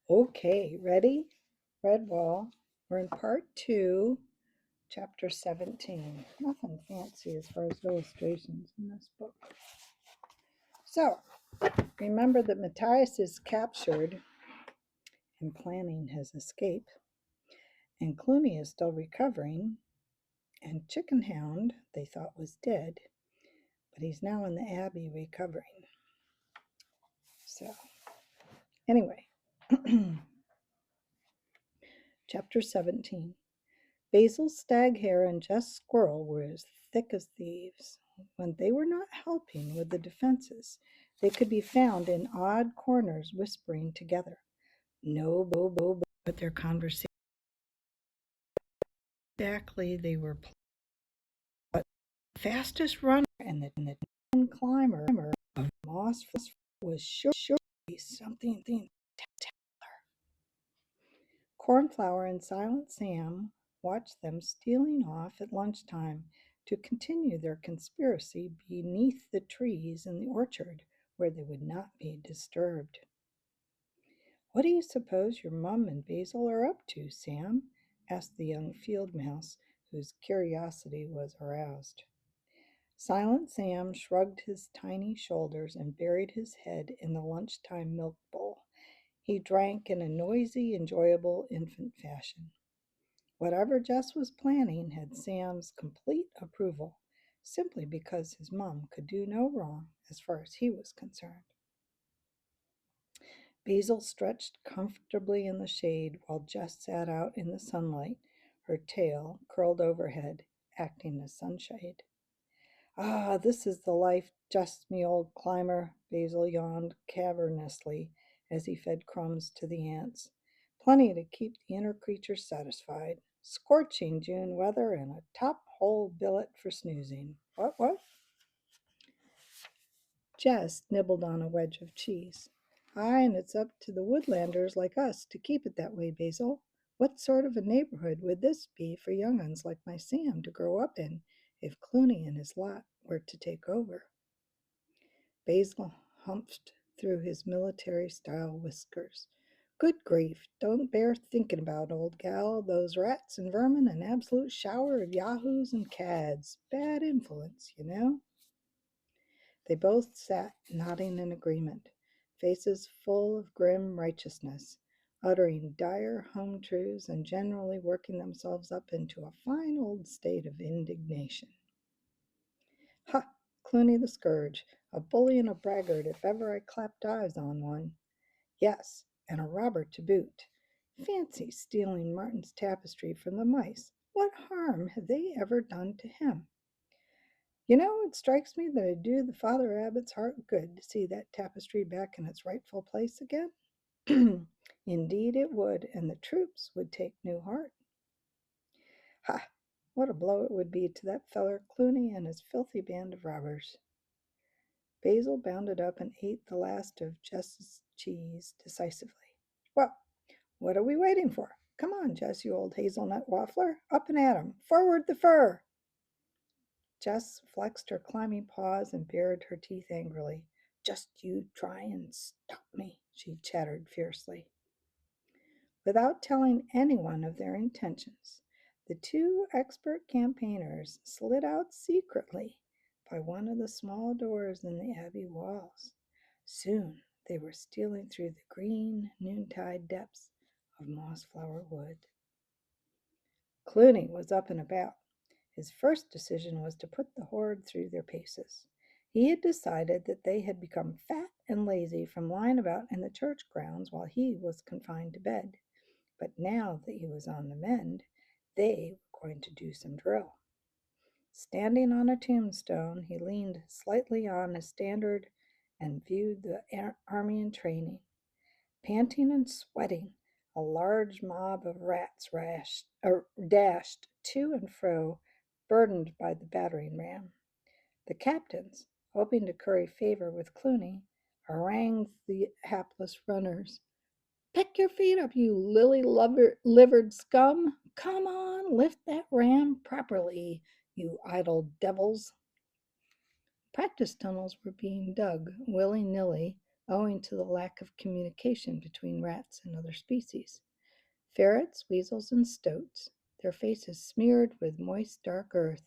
Okay, ready? Redwall. We're in part 2, chapter 17. Nothing fancy as far as illustrations in this book. So, remember that Matthias is captured and planning his escape, and Clooney is still recovering, and Chicken Hound they thought was dead, but he's now in the Abbey recovering. So, anyway, chapter 17. Basil's stag hare and Jess' squirrel were as thick as thieves. When they were not helping with the defenses, they could be found in odd corners whispering together. No bo but their conversation. Exactly they were but fastest runner and the climber of Moss was sure something. Cornflower and Silent Sam watched them stealing off at lunchtime to continue their conspiracy beneath the trees in the orchard where they would not be disturbed. "What do you suppose your mum and Basil are up to, Sam?" asked the young field mouse, whose curiosity was aroused. Silent Sam shrugged his tiny shoulders and buried his head in the lunchtime milk bowl. He drank in a noisy, enjoyable infant fashion. Whatever Jess was planning had Sam's complete approval, simply because his mum could do no wrong as far as he was concerned. Basil stretched comfortably in the shade while Jess sat out in the sunlight, her tail curled overhead, acting as sunshade. "Ah, this is the life, just me old climber," Basil yawned cavernously as he fed crumbs to the ants. "Plenty to keep the inner creatures satisfied. Scorching June weather and a top-hole billet for snoozing. What? Jess nibbled on a wedge of cheese. "Aye, and it's up to the woodlanders like us to keep it that way, Basil. What sort of a neighborhood would this be for young uns like my Sam to grow up in if Clooney and his lot were to take over?" Basil humphed through his military-style whiskers. "Good grief, don't bear thinking about, old gal. Those rats and vermin, an absolute shower of yahoos and cads. Bad influence, you know." They both sat nodding in agreement, faces full of grim righteousness, uttering dire home truths and generally working themselves up into a fine old state of indignation. "Ha! Clooney the Scourge, a bully and a braggart if ever I clapped eyes on one. Yes, and a robber to boot. Fancy stealing Martin's tapestry from the mice. What harm had they ever done to him? You know, it strikes me that it'd do the Father Abbot's heart good to see that tapestry back in its rightful place again. Indeed it would, and the troops would take new heart. Ha! What a blow it would be to that feller Clooney and his filthy band of robbers." Basil bounded up and ate the last of Jess's cheese decisively. "Well, what are we waiting for? Come on, Jess, you old hazelnut waffler. Up and at 'em. Forward the fur!" Jess flexed her climbing paws and bared her teeth angrily. "Just you try and stop me," she chattered fiercely. Without telling anyone of their intentions, the two expert campaigners slid out secretly by one of the small doors in the Abbey walls. Soon they were stealing through the green noontide depths of Mossflower Wood. Clooney was up and about. His first decision was to put the horde through their paces. He had decided that they had become fat and lazy from lying about in the church grounds while he was confined to bed. But now that he was on the mend, they were going to do some drill. Standing on a tombstone, he leaned slightly on his standard and viewed the army in training. Panting and sweating, a large mob of rats dashed to and fro, burdened by the battering ram. The captains, hoping to curry favor with Clooney, harangued the hapless runners. "Pick your feet up, you lily-livered scum! Come on, lift that ram properly, you idle devils!" Practice tunnels were being dug willy-nilly owing to the lack of communication between rats and other species. Ferrets, weasels, and stoats, their faces smeared with moist dark earth,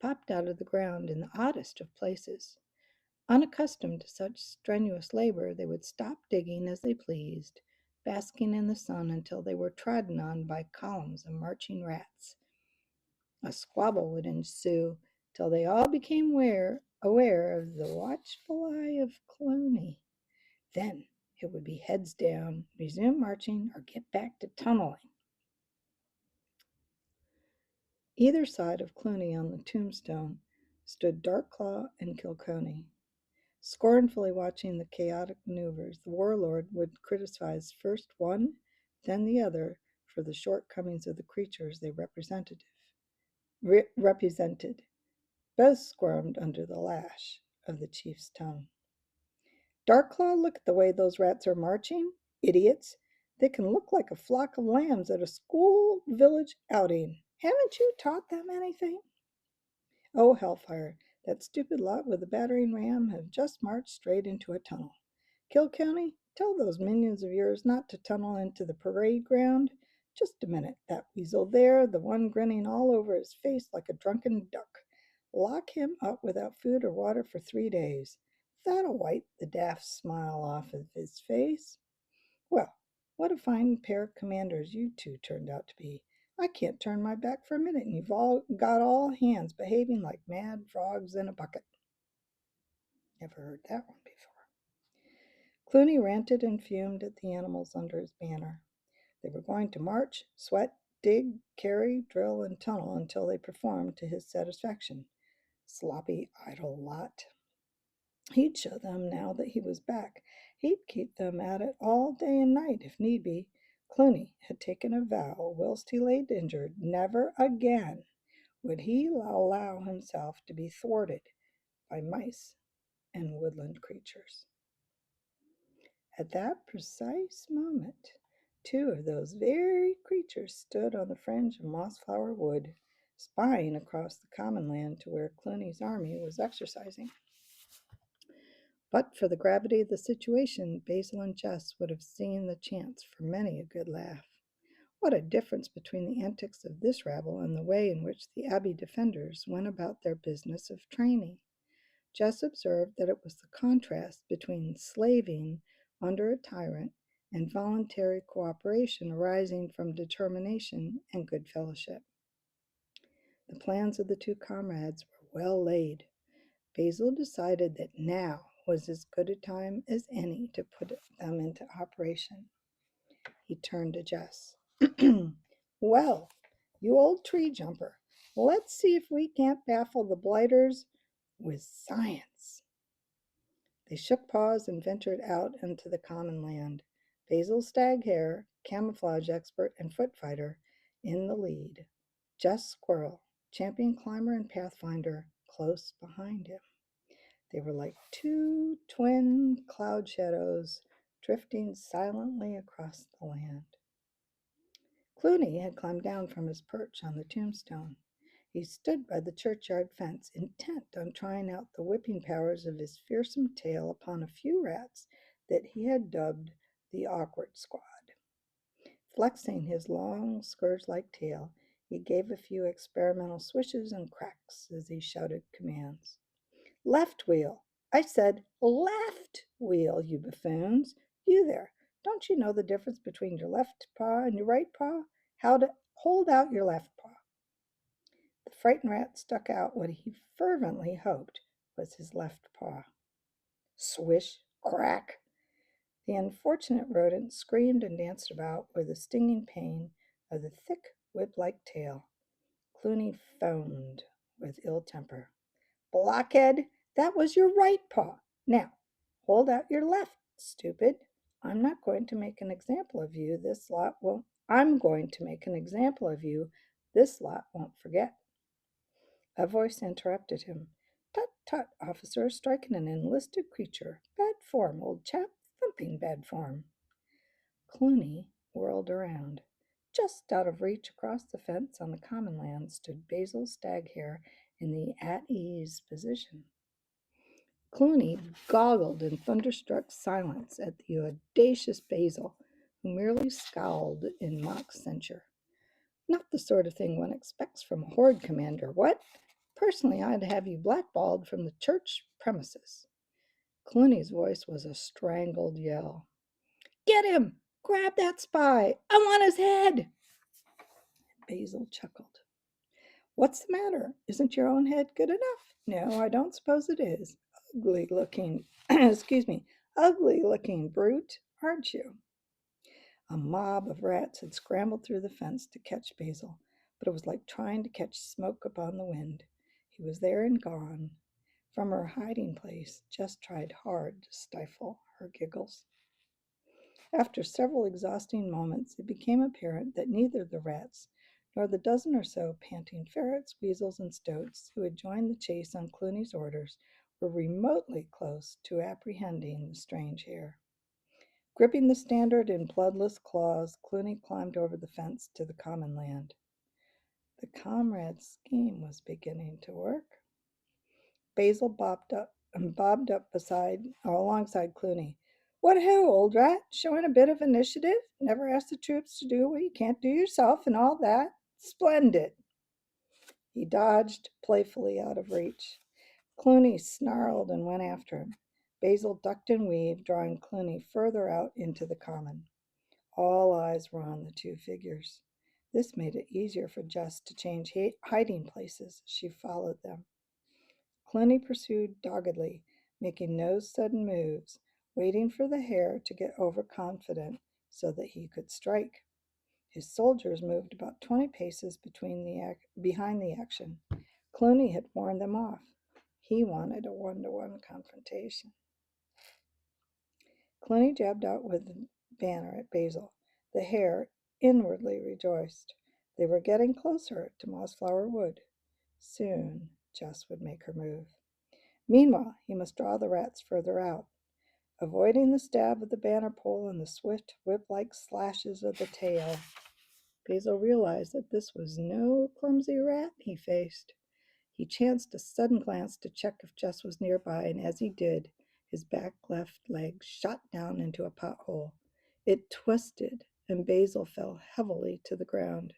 popped out of the ground in the oddest of places. Unaccustomed to such strenuous labor, they would stop digging as they pleased, basking in the sun until they were trodden on by columns of marching rats. A squabble would ensue till they all became aware of the watchful eye of Clooney. Then it would be heads down, resume marching, or get back to tunneling. Either side of Clooney on the tombstone stood Darkclaw and Kilconey. Scornfully watching the chaotic maneuvers, the warlord would criticize first one, then the other for the shortcomings of the creatures they represented. Both squirmed under the lash of the chief's tongue. Darkclaw, look at the way those rats are marching. Idiots. They can look like a flock of lambs at a school village outing. Haven't you taught them anything? Oh, hellfire. That stupid lot with the battering ram have just marched straight into a tunnel. Kilkenny, tell those minions of yours not to tunnel into the parade ground. Just a minute. That weasel there, the one grinning all over his face like a drunken duck. Lock him up without food or water for 3 days. That'll wipe the daft smile off of his face. Well, what a fine pair of commanders you two turned out to be. I can't turn my back for a minute, and you've all got all hands behaving like mad frogs in a bucket. Never heard that one before. Clooney ranted and fumed at the animals under his banner. They were going to march, sweat, dig, carry, drill, and tunnel until they performed to his satisfaction. Sloppy, idle lot. He'd show them now that he was back. He'd keep them at it all day and night if need be. Clooney had taken a vow whilst he lay injured, never again would he allow himself to be thwarted by mice and woodland creatures. At that precise moment, two of those very creatures stood on the fringe of Mossflower Wood, spying across the common land to where Clooney's army was exercising. But for the gravity of the situation, Basil and Jess would have seen the chance for many a good laugh. What a difference between the antics of this rabble and the way in which the Abbey defenders went about their business of training. Jess observed that it was the contrast between slaving under a tyrant and voluntary cooperation arising from determination and good fellowship. The plans of the two comrades were well laid. Basil decided that now was as good a time as any to put them into operation. He turned to Jess. Well, you old tree jumper, let's see if we can't baffle the blighters with science. They shook paws and ventured out into the common land. Basil Staghare, camouflage expert and foot fighter, in the lead. Jess Squirrel, champion climber and pathfinder, close behind him. They were like two twin cloud shadows drifting silently across the land. Clooney had climbed down from his perch on the tombstone. He stood by the churchyard fence, intent on trying out the whipping powers of his fearsome tail upon a few rats that he had dubbed the Awkward Squad. Flexing his long, scourge-like tail, he gave a few experimental swishes and cracks as he shouted commands. Left wheel! I said left wheel, you buffoons! You there! Don't you know the difference between your left paw and your right paw? How to hold out your left paw. The frightened rat stuck out what he fervently hoped was his left paw. Swish, crack! The unfortunate rodent screamed and danced about with the stinging pain of the thick whip-like tail. Clooney foamed with ill temper. Blockhead, that was your right paw. Now, hold out your left, stupid. I'm going to make an example of you. This lot won't forget. A voice interrupted him. Tut, tut, officer, striking an enlisted creature. Bad form, old chap, thumping bad form. Clooney whirled around. Just out of reach across the fence on the common land stood Basil Staghare in the at ease position. Clooney goggled in thunderstruck silence at the audacious Basil, who merely scowled in mock censure. Not the sort of thing one expects from a horde commander, what? Personally, I'd have you blackballed from the church premises. Clooney's voice was a strangled yell. Get him! Grab that spy! I want his head! Basil chuckled. What's the matter? Isn't your own head good enough? No, I don't suppose it is. Ugly looking, ugly looking brute, aren't you? A mob of rats had scrambled through the fence to catch Basil, but it was like trying to catch smoke upon the wind. He was there and gone. From her hiding place, Jess tried hard to stifle her giggles. After several exhausting moments, it became apparent that neither the rats nor the dozen or so panting ferrets, weasels, and stoats who had joined the chase on Clooney's orders were remotely close to apprehending the strange hare. Gripping the standard in bloodless claws, Clooney climbed over the fence to the common land. The comrade's scheme was beginning to work. Basil bobbed up alongside Clooney. What ho, old rat? Showing a bit of initiative? Never ask the troops to do what you can't do yourself and all that? Splendid. He dodged playfully out of reach. Clooney snarled and went after him. Basil ducked and weaved, drawing Clooney further out into the common. All eyes were on the two figures. This made it easier for Jess to change hiding places. She followed them. Clooney pursued doggedly, making no sudden moves, waiting for the hare to get overconfident so that he could strike. His soldiers moved about 20 paces behind the action. Clooney had warned them off. He wanted a one-to-one confrontation. Clooney jabbed out with the banner at Basil. The hare inwardly rejoiced. They were getting closer to Mossflower Wood. Soon, Jess would make her move. Meanwhile, he must draw the rats further out. Avoiding the stab of the banner pole and the swift, whip-like slashes of the tail, Basil realized that this was no clumsy rat he faced. He chanced a sudden glance to check if Jess was nearby, and as he did, his back left leg shot down into a pothole. It twisted, and Basil fell heavily to the ground.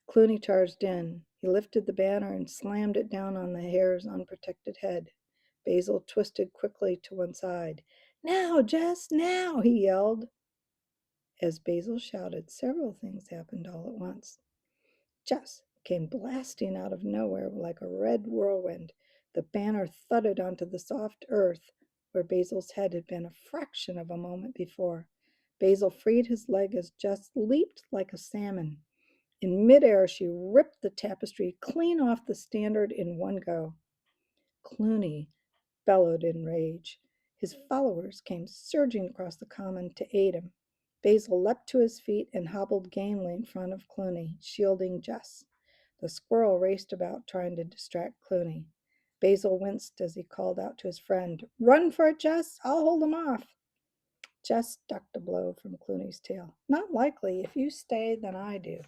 Clooney charged in. He lifted the banner and slammed it down on the hare's unprotected head. Basil twisted quickly to one side. Now, Jess, now, he yelled. As Basil shouted, several things happened all at once. Jess came blasting out of nowhere like a red whirlwind. The banner thudded onto the soft earth where Basil's head had been a fraction of a moment before. Basil freed his leg as Jess leaped like a salmon. In midair, she ripped the tapestry clean off the standard in one go. Clooney bellowed in rage. His followers came surging across the common to aid him. Basil leapt to his feet and hobbled gamely in front of Clooney, shielding Jess. The squirrel raced about, trying to distract Clooney. Basil winced as he called out to his friend, Run for it, Jess! I'll hold him off. Jess ducked a blow from Clooney's tail. Not likely. If you stay, then I do.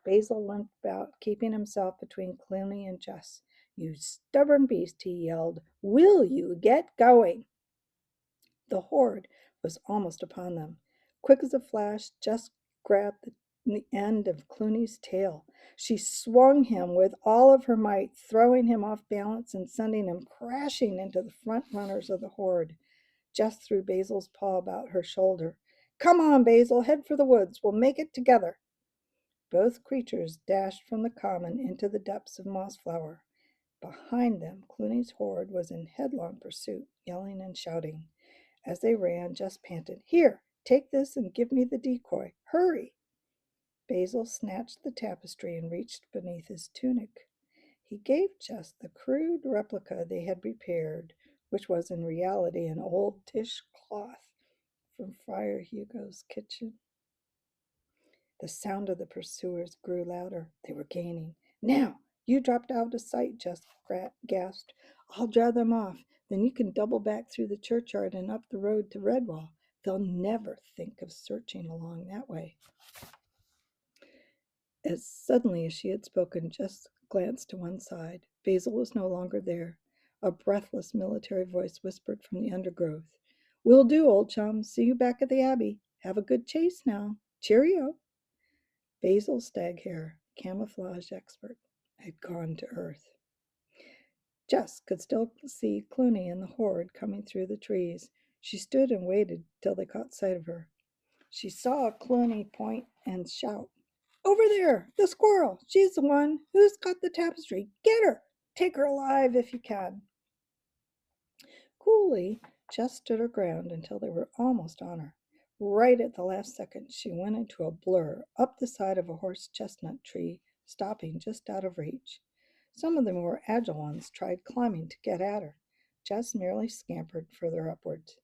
Basil limped about, keeping himself between Clooney and Jess. You stubborn beast, he yelled. Will you get going? The horde was almost upon them. Quick as a flash, Jess grabbed the end of Clooney's tail. She swung him with all of her might, throwing him off balance and sending him crashing into the front runners of the horde. Jess threw Basil's paw about her shoulder. Come on, Basil, head for the woods. We'll make it together. Both creatures dashed from the common into the depths of Mossflower. Behind them, Clooney's horde was in headlong pursuit, yelling and shouting. As they ran, Jess panted, Here, take this and give me the decoy. Hurry! Basil snatched the tapestry and reached beneath his tunic. He gave Jess the crude replica they had prepared, which was in reality an old dish cloth from Friar Hugo's kitchen. The sound of the pursuers grew louder. They were gaining. Now, you dropped out of sight, Jess gasped. I'll draw them off. Then you can double back through the churchyard and up the road to Redwall. They'll never think of searching along that way. As suddenly as she had spoken, Jess glanced to one side. Basil was no longer there. A breathless military voice whispered from the undergrowth. Will do, old chum. See you back at the Abbey. Have a good chase now. Cheerio. Basil Staghair, camouflage expert, had gone to Earth. Jess could still see Clooney and the horde coming through the trees. She stood and waited till they caught sight of her. She saw Clooney point and shout, over there! The squirrel! She's the one! Who's got the tapestry? Get her! Take her alive if you can! Coolly, Jess stood her ground until they were almost on her. Right at the last second, she went into a blur up the side of a horse chestnut tree, stopping just out of reach. Some of the more agile ones tried climbing to get at her. Jess merely scampered further upwards.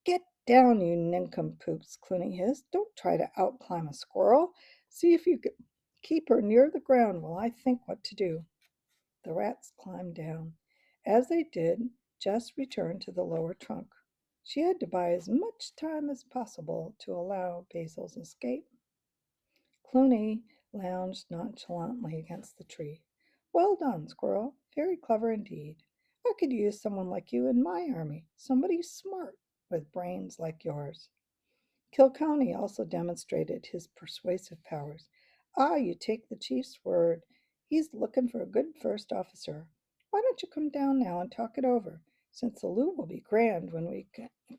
Get down, you nincompoops, Clooney hissed. Don't try to outclimb a squirrel. See if you can keep her near the ground while I think what to do. The rats climbed down. As they did, Jess returned to the lower trunk. She had to buy as much time as possible to allow Basil's escape. Clooney lounged nonchalantly against the tree. Well done, squirrel. Very clever indeed. I could use someone like you in my army, somebody smart with brains like yours. Kilcony also demonstrated his persuasive powers. Ah, you take the chief's word. He's looking for a good first officer. Why don't you come down now and talk it over, since the loot will be grand when we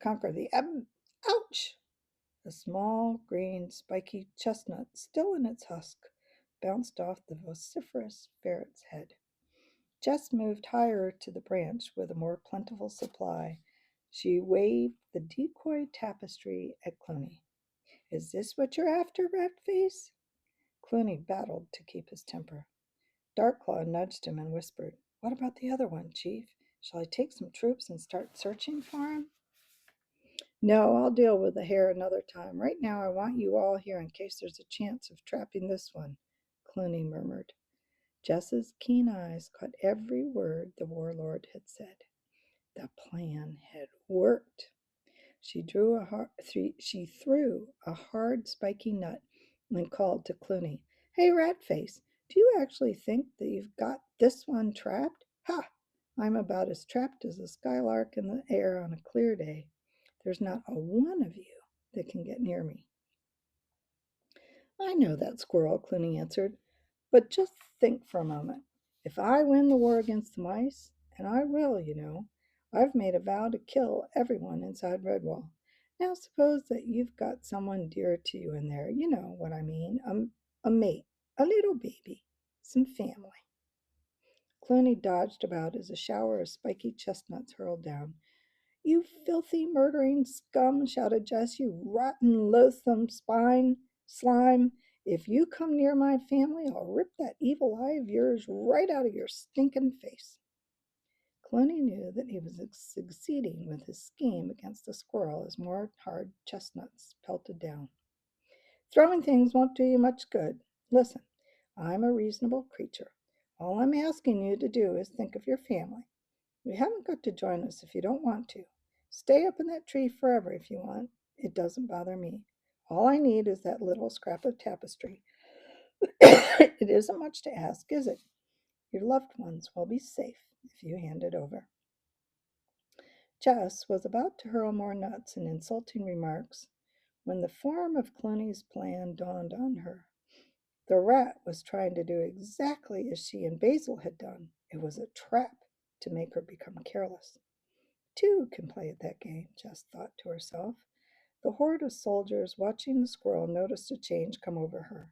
conquer the Ouch! The small, green, spiky chestnut, still in its husk, bounced off the vociferous ferret's head. Jess moved higher to the branch with a more plentiful supply. She waved the decoy tapestry at Clooney. Is this what you're after, Ratface? Clooney battled to keep his temper. Darkclaw nudged him and whispered, What about the other one, Chief? Shall I take some troops and start searching for him? No, I'll deal with the hare another time. Right now, I want you all here in case there's a chance of trapping this one, Clooney murmured. Jess's keen eyes caught every word the warlord had said. The plan had worked. She threw a hard, spiky nut and called to Clooney, Hey, Ratface, do you actually think that you've got this one trapped? Ha! I'm about as trapped as a skylark in the air on a clear day. There's not a one of you that can get near me. I know that, squirrel, Clooney answered. But just think for a moment. If I win the war against the mice, and I will, you know, I've made a vow to kill everyone inside Redwall. Now suppose that you've got someone dear to you in there. You know what I mean. A mate, a little baby, some family. Clooney dodged about as a shower of spiky chestnuts hurled down. You filthy, murdering scum, shouted Jess, you rotten, loathsome slime. If you come near my family, I'll rip that evil eye of yours right out of your stinking face. Clooney knew that he was succeeding with his scheme against the squirrel as more hard chestnuts pelted down. Throwing things won't do you much good. Listen, I'm a reasonable creature. All I'm asking you to do is think of your family. You haven't got to join us if you don't want to. Stay up in that tree forever if you want. It doesn't bother me. All I need is that little scrap of tapestry. It isn't much to ask, is it? Your loved ones will be safe if you hand it over. Jess was about to hurl more nuts and insulting remarks when the form of Clooney's plan dawned on her. The rat was trying to do exactly as she and Basil had done. It was a trap to make her become careless. Two can play at that game, Jess thought to herself. The horde of soldiers watching the squirrel noticed a change come over her.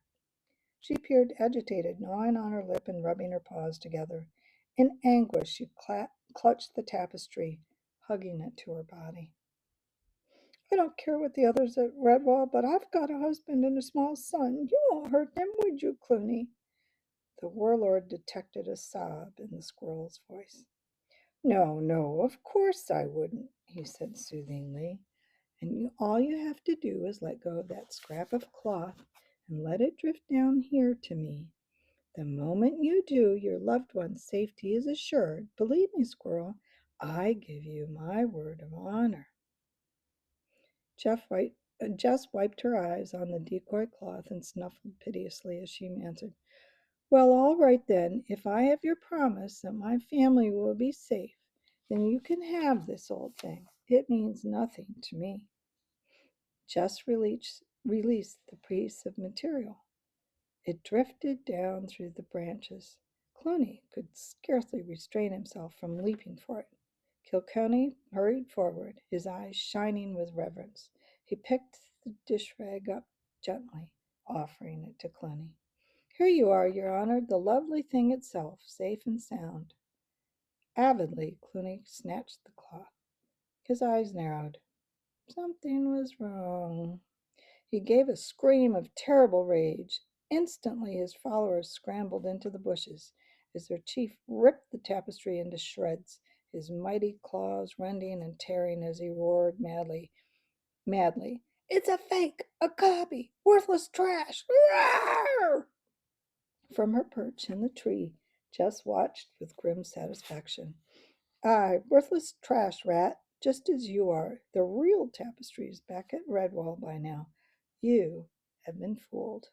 She appeared agitated, gnawing on her lip and rubbing her paws together. In anguish, she clutched the tapestry, hugging it to her body. I don't care what the others at Redwall, but I've got a husband and a small son. You won't hurt them, would you, Clooney? The warlord detected a sob in the squirrel's voice. No, no, of course I wouldn't, he said soothingly. And all you have to do is let go of that scrap of cloth and let it drift down here to me. The moment you do, your loved one's safety is assured. Believe me, squirrel, I give you my word of honor. Jess wiped her eyes on the decoy cloth and snuffled piteously as she answered, Well, all right then. If I have your promise that my family will be safe, Then you can have this old thing. It means nothing to me. Just release the piece of material. It drifted down through the branches. Clooney could scarcely restrain himself from leaping for it. Kilkenny hurried forward, his eyes shining with reverence. He picked the dish rag up gently, offering it to Clooney. Here you are, Your Honor, the lovely thing itself, safe and sound. Avidly, Clooney snatched the cloth. His eyes narrowed. Something was wrong. He gave a scream of terrible rage. Instantly his followers scrambled into the bushes as their chief ripped the tapestry into shreds, his mighty claws rending and tearing as he roared madly. It's a fake, a copy, worthless trash! Roar! From her perch in the tree, Jess watched with grim satisfaction. Aye, worthless trash rat, just as you are. The real tapestry's back at Redwall by now. You have been fooled.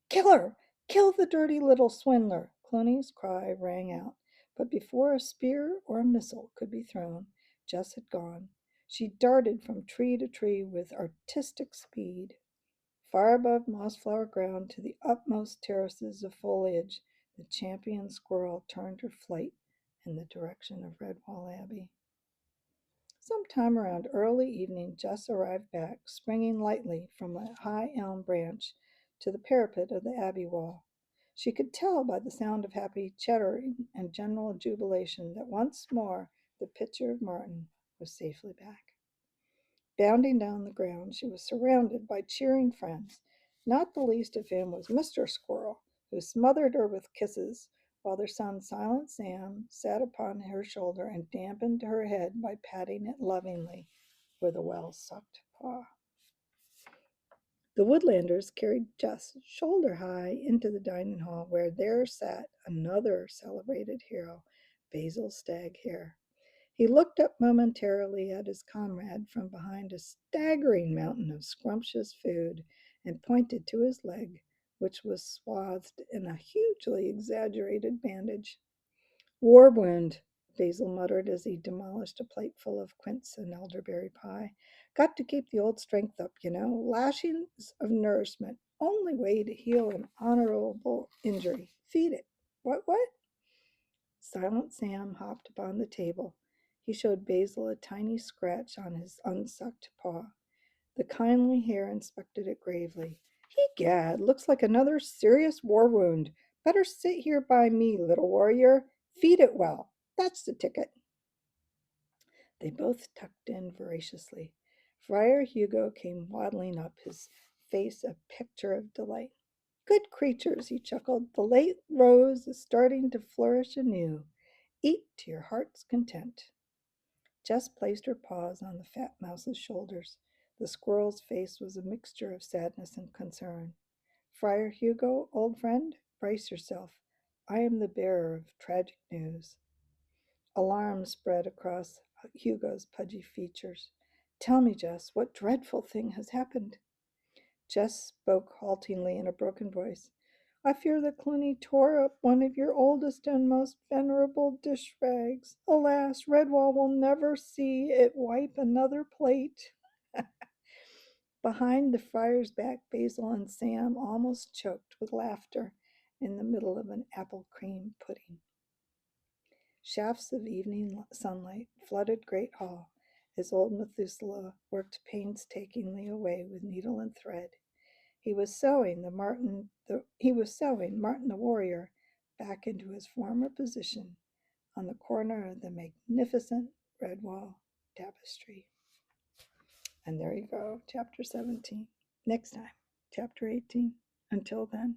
Kill her! Kill the dirty little swindler! Clooney's cry rang out, but before a spear or a missile could be thrown, Jess had gone. She darted from tree to tree with artistic speed. Far above mossflower ground to the upmost terraces of foliage, the champion squirrel turned her flight in the direction of Redwall Abbey. Sometime around early evening, Jess arrived back, springing lightly from a high elm branch to the parapet of the abbey wall. She could tell by the sound of happy chattering and general jubilation that once more the picture of Martin was safely back. Bounding down the ground, she was surrounded by cheering friends, not the least of whom was Mr. Squirrel, who smothered her with kisses, while their son Silent Sam sat upon her shoulder and dampened her head by patting it lovingly with a well-sucked paw. The Woodlanders carried Jess shoulder high into the dining hall, where there sat another celebrated hero, Basil Stag Hare. He looked up momentarily at his comrade from behind a staggering mountain of scrumptious food and pointed to his leg, which was swathed in a hugely exaggerated bandage. War wound, Basil muttered as he demolished a plateful of quince and elderberry pie. Got to keep the old strength up, you know. Lashings of nourishment. Only way to heal an honorable injury. Feed it. What? Silent Sam hopped upon the table. He showed Basil a tiny scratch on his unsucked paw. The kindly hare inspected it gravely. Egad, looks like another serious war wound. Better sit here by me, little warrior. Feed it well. That's the ticket. They both tucked in voraciously. Friar Hugo came waddling up, his face a picture of delight. Good creatures, he chuckled. The late rose is starting to flourish anew. Eat to your heart's content. Jess placed her paws on the fat mouse's shoulders. The squirrel's face was a mixture of sadness and concern. Friar Hugo, old friend, brace yourself. I am the bearer of tragic news. Alarm spread across Hugo's pudgy features. Tell me, Jess, what dreadful thing has happened? Jess spoke haltingly in a broken voice. I fear that Clooney tore up one of your oldest and most venerable dish rags. Alas, Redwall will never see it wipe another plate. Behind the friar's back, Basil and Sam almost choked with laughter in the middle of an apple cream pudding. Shafts of evening sunlight flooded Great Hall as old Methuselah worked painstakingly away with needle and thread. He was sewing Martin the warrior back into his former position on the corner of the magnificent Redwall tapestry. And there you go, chapter 17. Next time, chapter 18. Until then.